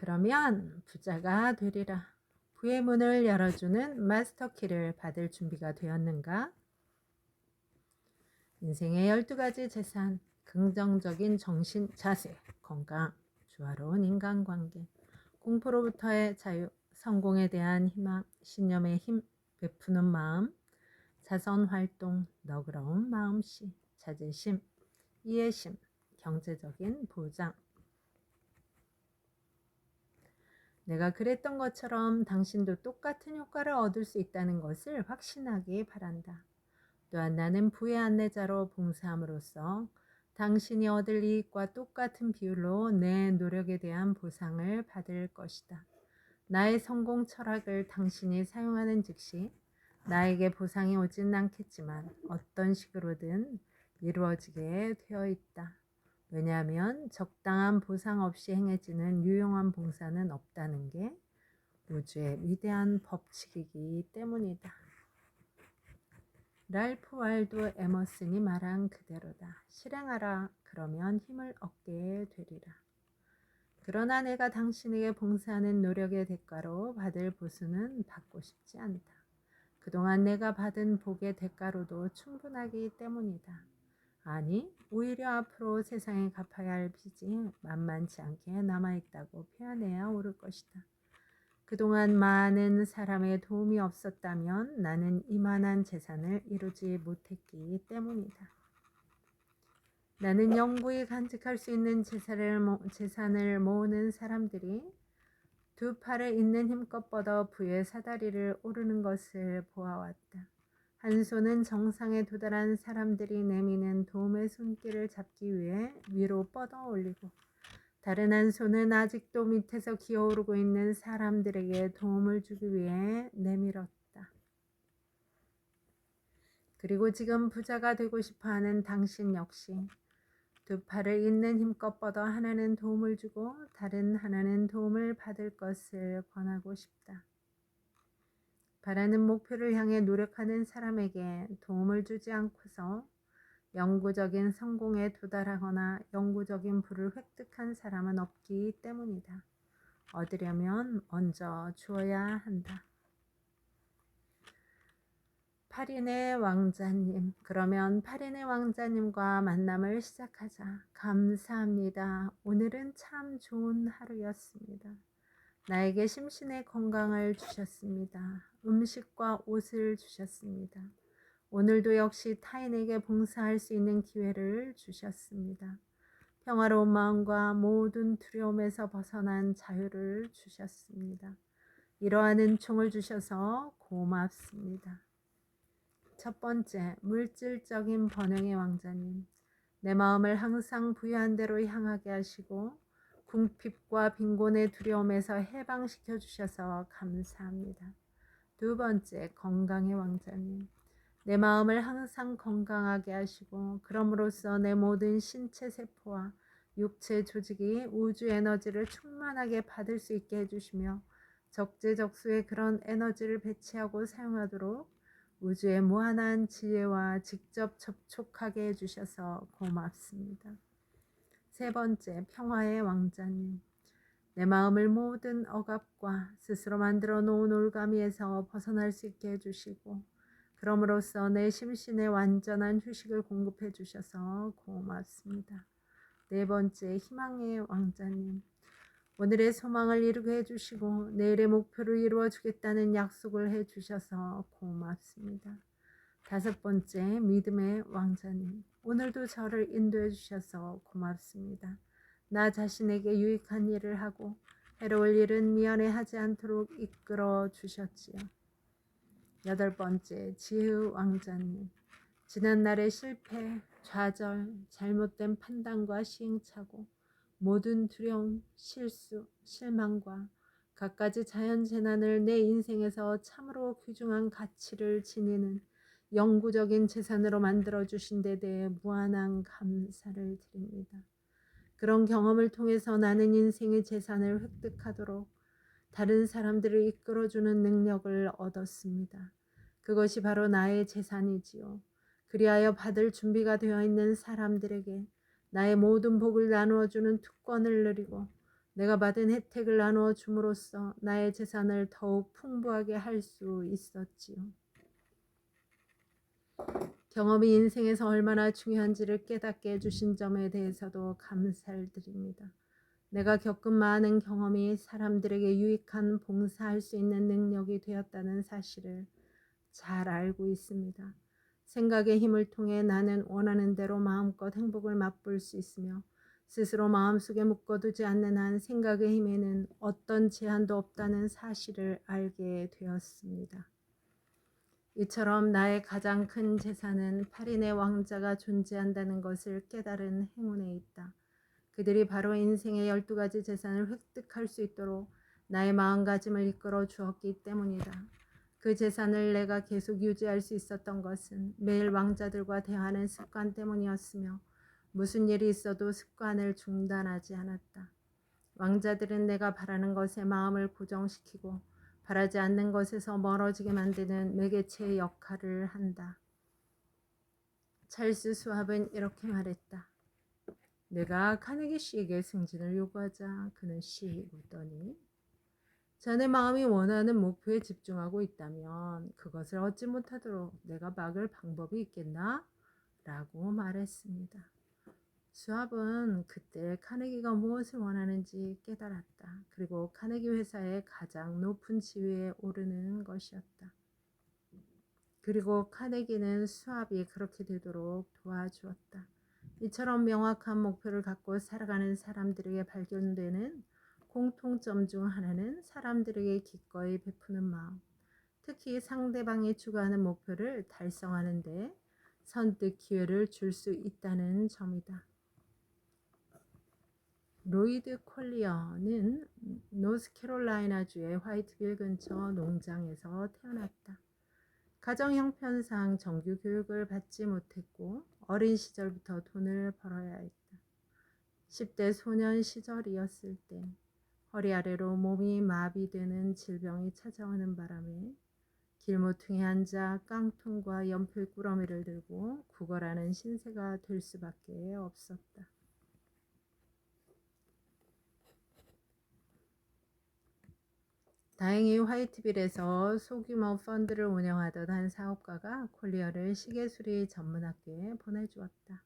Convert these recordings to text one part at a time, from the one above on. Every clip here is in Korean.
그러면 부자가 되리라. 부의 문을 열어주는 마스터키를 받을 준비가 되었는가? 인생의 12가지 재산, 긍정적인 정신 자세, 건강, 조화로운 인간관계, 공포로부터의 자유, 성공에 대한 희망, 신념의 힘, 베푸는 마음, 자선활동, 너그러운 마음씨, 자제심, 이해심, 경제적인 보장. 내가 그랬던 것처럼 당신도 똑같은 효과를 얻을 수 있다는 것을 확신하기 바란다. 또한 나는 부의 안내자로 봉사함으로써 당신이 얻을 이익과 똑같은 비율로 내 노력에 대한 보상을 받을 것이다. 나의 성공 철학을 당신이 사용하는 즉시 나에게 보상이 오진 않겠지만 어떤 식으로든 이루어지게 되어 있다. 왜냐하면 적당한 보상 없이 행해지는 유용한 봉사는 없다는 게 우주의 위대한 법칙이기 때문이다. 랄프 waldo 에머슨이 말한 그대로다. 실행하라. 그러면 힘을 얻게 되리라. 그러나 내가 당신에게 봉사하는 노력의 대가로 받을 보수는 받고 싶지 않다. 그동안 내가 받은 복의 대가로도 충분하기 때문이다. 아니, 오히려 앞으로 세상에 갚아야 할 빚이 만만치 않게 남아있다고 표현해야 옳을 것이다. 그동안 많은 사람의 도움이 없었다면 나는 이만한 재산을 이루지 못했기 때문이다. 나는 영구히 간직할 수 있는 재산을 모으는 사람들이 두 팔을 있는 힘껏 뻗어 부의 사다리를 오르는 것을 보아왔다. 한 손은 정상에 도달한 사람들이 내미는 도움의 손길을 잡기 위해 위로 뻗어 올리고 다른 한 손은 아직도 밑에서 기어오르고 있는 사람들에게 도움을 주기 위해 내밀었다. 그리고 지금 부자가 되고 싶어하는 당신 역시 두 팔을 있는 힘껏 뻗어 하나는 도움을 주고 다른 하나는 도움을 받을 것을 권하고 싶다. 바라는 목표를 향해 노력하는 사람에게 도움을 주지 않고서 영구적인 성공에 도달하거나 영구적인 부를 획득한 사람은 없기 때문이다. 얻으려면 먼저 주어야 한다. 8인의 왕자님, 그러면 8인의 왕자님과 만남을 시작하자. 감사합니다. 오늘은 참 좋은 하루였습니다. 나에게 심신의 건강을 주셨습니다. 음식과 옷을 주셨습니다. 오늘도 역시 타인에게 봉사할 수 있는 기회를 주셨습니다. 평화로운 마음과 모든 두려움에서 벗어난 자유를 주셨습니다. 이러한 은총을 주셔서 고맙습니다. 첫 번째, 물질적인 번영의 왕자님. 내 마음을 항상 부유한 대로 향하게 하시고 궁핍과 빈곤의 두려움에서 해방시켜 주셔서 감사합니다. 두 번째, 건강의 왕자님. 내 마음을 항상 건강하게 하시고 그럼으로써 내 모든 신체 세포와 육체 조직이 우주 에너지를 충만하게 받을 수 있게 해주시며 적재적소에 그런 에너지를 배치하고 사용하도록 우주의 무한한 지혜와 직접 접촉하게 해주셔서 고맙습니다. 세 번째, 평화의 왕자님. 내 마음을 모든 억압과 스스로 만들어 놓은 올가미에서 벗어날 수 있게 해주시고 그럼으로써 내 심신에 완전한 휴식을 공급해 주셔서 고맙습니다. 네 번째, 희망의 왕자님. 오늘의 소망을 이루게 해주시고 내일의 목표를 이루어 주겠다는 약속을 해주셔서 고맙습니다. 다섯 번째, 믿음의 왕자님. 오늘도 저를 인도해 주셔서 고맙습니다. 나 자신에게 유익한 일을 하고 해로울 일은 미연해하지 않도록 이끌어 주셨지요. 여덟 번째, 지혜의 왕자님. 지난날의 실패, 좌절, 잘못된 판단과 시행착오, 모든 두려움, 실수, 실망과 갖가지 자연재난을 내 인생에서 참으로 귀중한 가치를 지니는 영구적인 재산으로 만들어주신 데 대해 무한한 감사를 드립니다. 그런 경험을 통해서 나는 인생의 재산을 획득하도록 다른 사람들을 이끌어주는 능력을 얻었습니다. 그것이 바로 나의 재산이지요. 그리하여 받을 준비가 되어 있는 사람들에게 나의 모든 복을 나누어주는 특권을 누리고 내가 받은 혜택을 나누어 줌으로써 나의 재산을 더욱 풍부하게 할 수 있었지요. 경험이 인생에서 얼마나 중요한지를 깨닫게 해주신 점에 대해서도 감사를 드립니다. 내가 겪은 많은 경험이 사람들에게 유익한 봉사할 수 있는 능력이 되었다는 사실을 잘 알고 있습니다. 생각의 힘을 통해 나는 원하는 대로 마음껏 행복을 맛볼 수 있으며 스스로 마음속에 묶어두지 않는 한 생각의 힘에는 어떤 제한도 없다는 사실을 알게 되었습니다. 이처럼 나의 가장 큰 재산은 8인의 왕자가 존재한다는 것을 깨달은 행운에 있다. 그들이 바로 인생의 12가지 재산을 획득할 수 있도록 나의 마음가짐을 이끌어 주었기 때문이다. 그 재산을 내가 계속 유지할 수 있었던 것은 매일 왕자들과 대화하는 습관 때문이었으며 무슨 일이 있어도 습관을 중단하지 않았다. 왕자들은 내가 바라는 것에 마음을 고정시키고 바라지 않는 것에서 멀어지게 만드는 매개체의 역할을 한다. 찰스 수왑은 이렇게 말했다. 내가 카네기 씨에게 승진을 요구하자 그는 씩 웃더니 자네 마음이 원하는 목표에 집중하고 있다면 그것을 얻지 못하도록 내가 막을 방법이 있겠나? 라고 말했습니다. 수왑은 그때 카네기가 무엇을 원하는지 깨달았다. 그리고 카네기 회사의 가장 높은 지위에 오르는 것이었다. 그리고 카네기는 수왑이 그렇게 되도록 도와주었다. 이처럼 명확한 목표를 갖고 살아가는 사람들에게 발견되는 공통점 중 하나는 사람들에게 기꺼이 베푸는 마음, 특히 상대방이 추구하는 목표를 달성하는 데 선뜻 기회를 줄 수 있다는 점이다. 로이드 콜리어는 노스캐롤라이나주의 화이트빌 근처 농장에서 태어났다. 가정 형편상 정규 교육을 받지 못했고 어린 시절부터 돈을 벌어야 했다. 10대 소년 시절이었을 때 허리 아래로 몸이 마비되는 질병이 찾아오는 바람에 길모퉁이에 앉아 깡통과 연필 꾸러미를 들고 구걸하는 신세가 될 수밖에 없었다. 다행히 화이트빌에서 소규모 펀드를 운영하던 한 사업가가 콜리어를 시계수리 전문학교에 보내주었다.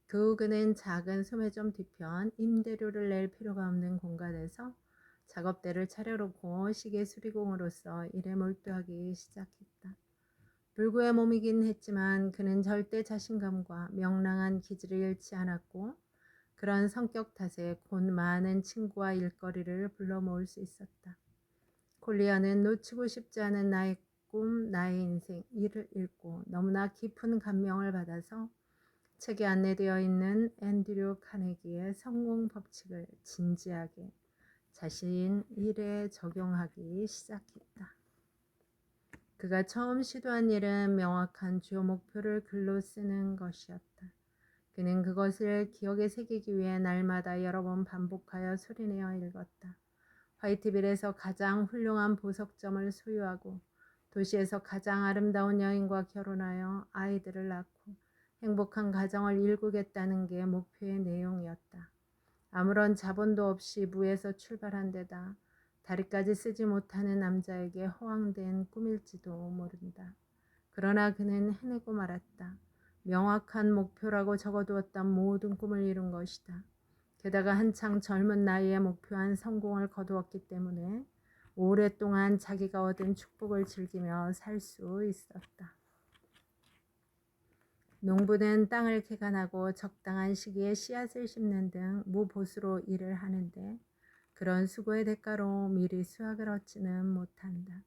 그 후 그는 작은 소매점 뒤편 임대료를 낼 필요가 없는 공간에서 작업대를 차려놓고 시계 수리공으로서 일에 몰두하기 시작했다. 불구의 몸이긴 했지만 그는 절대 자신감과 명랑한 기질을 잃지 않았고 그런 성격 탓에 곧 많은 친구와 일거리를 불러 모을 수 있었다. 콜리어는 놓치고 싶지 않은 나의 꿈, 나의 인생, 일을 읽고 너무나 깊은 감명을 받아서 책에 안내되어 있는 앤드류 카네기의 성공 법칙을 진지하게 자신 일에 적용하기 시작했다. 그가 처음 시도한 일은 명확한 주요 목표를 글로 쓰는 것이었다. 그는 그것을 기억에 새기기 위해 날마다 여러 번 반복하여 소리내어 읽었다. 화이트빌에서 가장 훌륭한 보석점을 소유하고 도시에서 가장 아름다운 여인과 결혼하여 아이들을 낳고 행복한 가정을 일구겠다는 게 목표의 내용이었다. 아무런 자본도 없이 무에서 출발한 데다 다리까지 쓰지 못하는 남자에게 허황된 꿈일지도 모른다. 그러나 그는 해내고 말았다. 명확한 목표라고 적어두었던 모든 꿈을 이룬 것이다. 게다가 한창 젊은 나이에 목표한 성공을 거두었기 때문에 오랫동안 자기가 얻은 축복을 즐기며 살 수 있었다. 농부는 땅을 개간하고 적당한 시기에 씨앗을 심는 등 무보수로 일을 하는데 그런 수고의 대가로 미리 수확을 얻지는 못한다.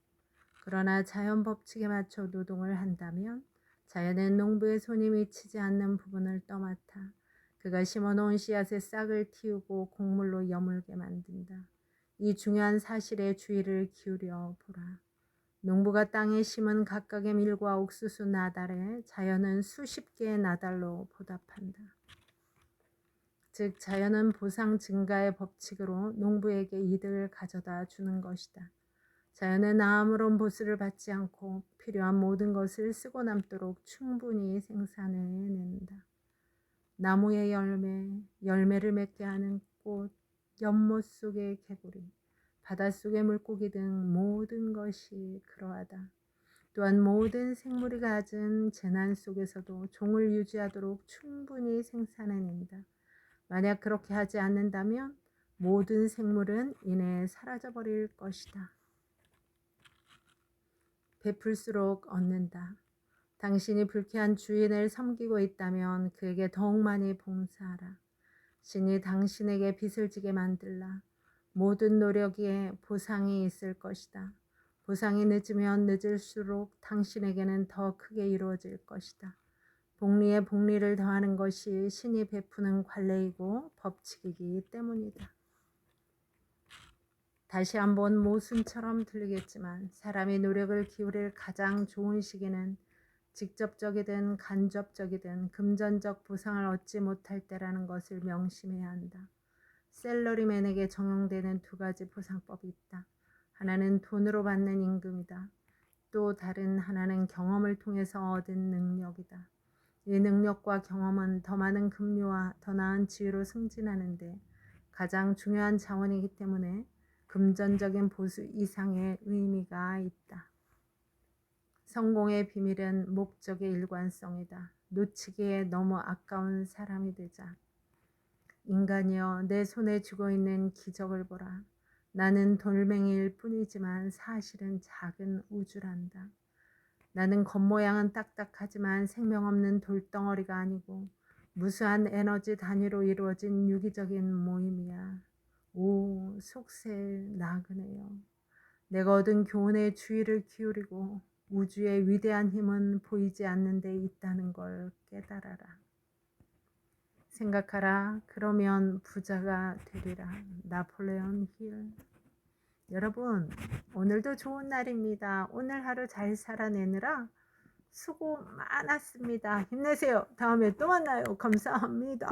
그러나 자연 법칙에 맞춰 노동을 한다면 자연은 농부의 손이 미치지 않는 부분을 떠맡아 그가 심어놓은 씨앗의 싹을 틔우고 곡물로 여물게 만든다. 이 중요한 사실에 주의를 기울여 보라. 농부가 땅에 심은 각각의 밀과 옥수수 나달에 자연은 수십 개의 나달로 보답한다. 즉 자연은 보상 증가의 법칙으로 농부에게 이득을 가져다 주는 것이다. 자연은 아무런 보수를 받지 않고 필요한 모든 것을 쓰고 남도록 충분히 생산해낸다. 나무의 열매를 맺게 하는 꽃, 연못 속의 개구리, 바닷속의 물고기 등 모든 것이 그러하다. 또한 모든 생물이 가진 재난 속에서도 종을 유지하도록 충분히 생산해낸다. 만약 그렇게 하지 않는다면 모든 생물은 이내 사라져버릴 것이다. 베풀수록 얻는다. 당신이 불쾌한 주인을 섬기고 있다면 그에게 더욱 많이 봉사하라. 신이 당신에게 빚을 지게 만들라. 모든 노력에 보상이 있을 것이다. 보상이 늦으면 늦을수록 당신에게는 더 크게 이루어질 것이다. 복리에 복리를 더하는 것이 신이 베푸는 관례이고 법칙이기 때문이다. 다시 한번 모순처럼 들리겠지만 사람이 노력을 기울일 가장 좋은 시기는 직접적이든 간접적이든 금전적 보상을 얻지 못할 때라는 것을 명심해야 한다. 셀러리맨에게 적용되는 두 가지 보상법이 있다. 하나는 돈으로 받는 임금이다. 또 다른 하나는 경험을 통해서 얻은 능력이다. 이 능력과 경험은 더 많은 급료와 더 나은 지위로 승진하는데 가장 중요한 자원이기 때문에 금전적인 보수 이상의 의미가 있다. 성공의 비밀은 목적의 일관성이다. 놓치기에 너무 아까운 사람이 되자. 인간이여, 내 손에 쥐고 있는 기적을 보라. 나는 돌멩이일 뿐이지만 사실은 작은 우주란다. 나는 겉모양은 딱딱하지만 생명 없는 돌덩어리가 아니고 무수한 에너지 단위로 이루어진 유기적인 모임이야. 오, 속세의 나그네여. 내가 얻은 교훈에 주의를 기울이고 우주의 위대한 힘은 보이지 않는 데 있다는 걸 깨달아라. 생각하라. 그러면 부자가 되리라. 나폴레옹 힐. 여러분, 오늘도 좋은 날입니다. 오늘 하루 잘 살아내느라 수고 많았습니다. 힘내세요. 다음에 또 만나요. 감사합니다.